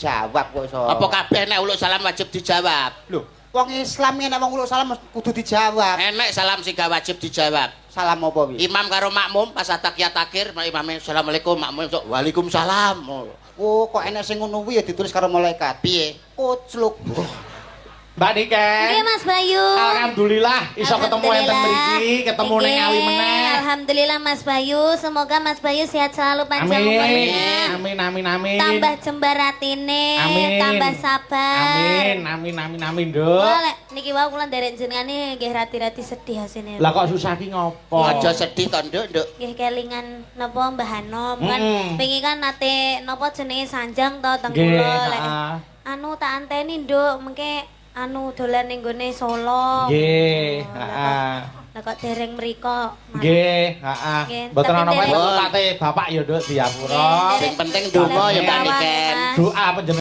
Jawab kok iso. Apa kabeh nek uluk salam wajib dijawab? Lho, wong Islam nek wong uluk salam kudu dijawab. Enek salam sing gak wajib dijawab. Salam apa wi? Imam karo makmum pas ataqiyat akhir, imame assalamualaikum, makmum sok waalaikumsalam. Oh, kok enek sing ngono kuwi ya ditulis karo malaikat. Piye? Kucluk. Mbak Niken. Nggih Mas Bayu. Alhamdulillah iso ketemu enten mriki, ketemu ning Ngawi meneh. Alhamdulillah Mas Bayu, semoga Mas Bayu sehat selalu panjang Amin. umurnya. Amin amin amin. Tambah jembar atine, Amin. tambah sabar. Amin amin amin amin, Nduk. Kula lek niki wau kula nderek jenengane nggih rati-rati sedih asine. Lah kok susah ki ngopo? Aja sedih to, Nduk, Nduk. Nggih kelingan napa Mbah Hanom kan pengen kan nate napa jenenge sanjang to teng Nggih, kula lek. heeh. Anu tak anteni Nduk, mengke anu dolan ning gone Solo. Nggih, Oh, heeh. Lah kok dereng mriko. Nggih, heeh. Nggih, Mboten tapi ana apa dereng- Bapak ya, Nduk, diapura. Sing penting donga ya Mbak Dereng Niken. Mas. Doa panjenengan